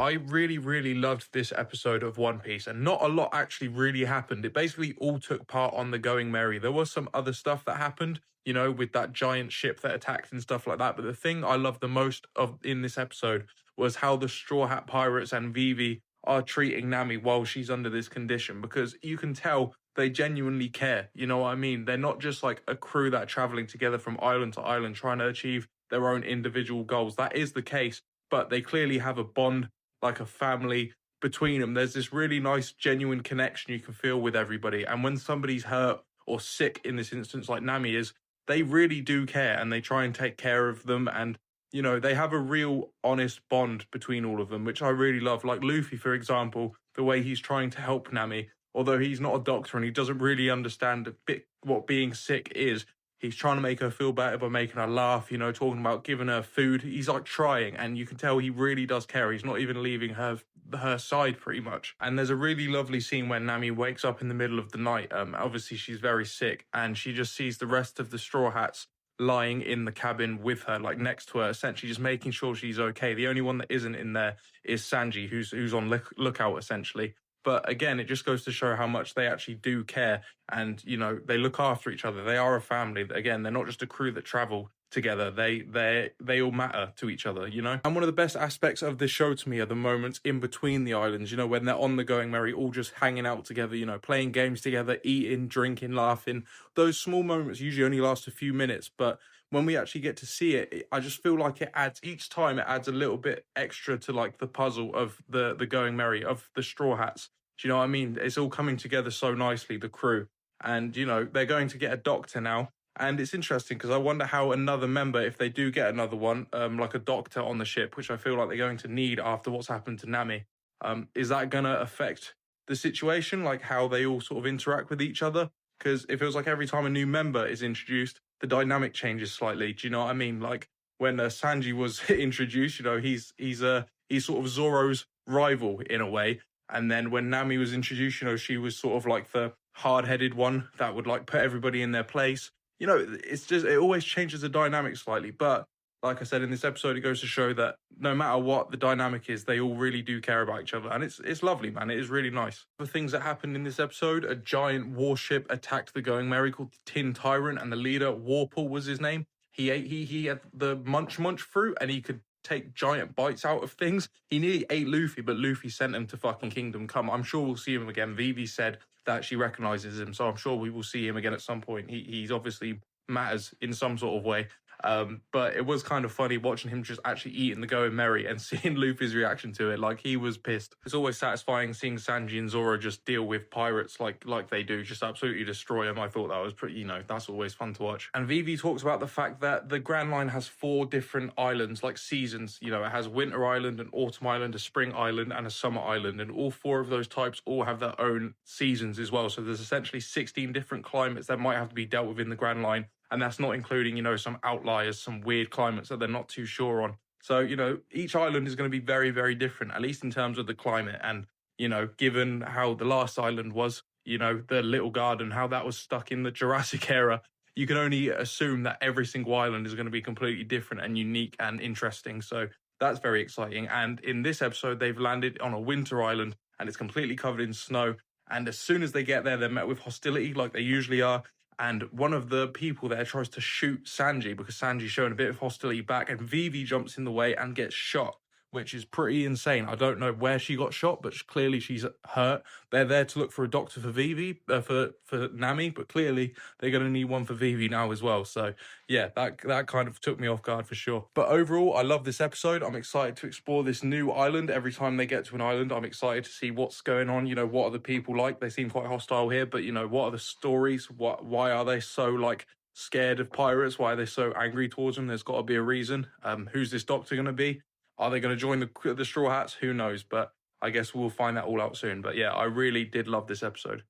I really, really loved this episode of One Piece, and not a lot actually really happened. It basically all took part on the Going Merry. There was some other stuff that happened, with that giant ship that attacked and stuff like that. But the thing I loved the most of in this episode was how the Straw Hat Pirates and Vivi are treating Nami while she's under this condition, because you can tell they genuinely care. You know what I mean? They're not just like a crew that are traveling together from island to island trying to achieve their own individual goals. That is the case, but they clearly have a bond, like a family between them. There's this really nice, genuine connection you can feel with everybody. And when somebody's hurt or sick, in this instance, like Nami is, they really do care and they try and take care of them. And, they have a real honest bond between all of them, which I really love. Like Luffy, for example, the way he's trying to help Nami, although he's not a doctor and he doesn't really understand a bit what being sick is. He's trying to make her feel better by making her laugh, talking about giving her food. He's like trying, and you can tell he really does care. He's not even leaving her side pretty much. And there's a really lovely scene when Nami wakes up in the middle of the night. Obviously she's very sick, and she just sees the rest of the Straw Hats lying in the cabin with her, like next to her, essentially just making sure she's okay. The only one that isn't in there is Sanji, who's on lookout essentially. But again, it just goes to show how much they actually do care, and they look after each other. They are a family. Again, they're not just a crew that travel together. They all matter to each other. And one of the best aspects of this show to me are the moments in between the islands. When they're on the Going Merry, all just hanging out together. Playing games together, eating, drinking, laughing. Those small moments usually only last a few minutes, but when we actually get to see it, I just feel like it adds, each time it adds a little bit extra to like the puzzle of the Going Merry, of the Straw Hats. Do you know what I mean? It's all coming together so nicely, the crew. And, they're going to get a doctor now. And it's interesting because I wonder how another member, if they do get another one, like a doctor on the ship, which I feel like they're going to need after what's happened to Nami, is that going to affect the situation, like how they all sort of interact with each other? Because it feels like every time a new member is introduced, the dynamic changes slightly. Do you know what I mean? Like when Sanji was introduced, he's sort of Zoro's rival in a way. And then when Nami was introduced, she was sort of like the hard-headed one that would like put everybody in their place. It's just, it always changes the dynamic slightly. But like I said, in this episode, it goes to show that no matter what the dynamic is, they all really do care about each other. And it's lovely, man. It is really nice. The things that happened in this episode, a giant warship attacked the Going Merry called the Tin Tyrant, and the leader, Warple was his name. He had the munch fruit, and he could take giant bites out of things. He nearly ate Luffy, but Luffy sent him to fucking Kingdom Come. I'm sure we'll see him again. Vivi said that she recognizes him, so I'm sure we will see him again at some point. He's obviously matters in some sort of way. But it was kind of funny watching him just actually eating the Going Merry and seeing Luffy's reaction to it. Like, he was pissed. It's always satisfying seeing Sanji and Zoro just deal with pirates like they do, just absolutely destroy them. I thought that was pretty, that's always fun to watch. And Vivi talks about the fact that the Grand Line has 4 different islands, like seasons. It has Winter Island, an Autumn Island, a Spring Island, and a Summer Island. And all 4 of those types all have their own seasons as well. So there's essentially 16 different climates that might have to be dealt with in the Grand Line. And that's not including, some outliers, some weird climates that they're not too sure on. So, each island is going to be very, very different, at least in terms of the climate. And, given how the last island was, the Little Garden, how that was stuck in the Jurassic era, you can only assume that every single island is going to be completely different and unique and interesting. So that's very exciting. And in this episode, they've landed on a winter island and it's completely covered in snow. And as soon as they get there, they're met with hostility like they usually are. And one of the people there tries to shoot Sanji because Sanji's showing a bit of hostility back, and Vivi jumps in the way and gets shot, which is pretty insane. I don't know where she got shot, but clearly she's hurt. They're there to look for a doctor for Vivi, for Nami, but clearly they're going to need one for Vivi now as well. So yeah, that kind of took me off guard for sure. But overall, I love this episode. I'm excited to explore this new island. Every time they get to an island, I'm excited to see what's going on. What are the people like? They seem quite hostile here, but what are the stories? Why are they so like scared of pirates? Why are they so angry towards them? There's got to be a reason. Who's this doctor going to be? Are they going to join the Straw Hats? Who knows? But I guess we'll find that all out soon. But yeah, I really did love this episode.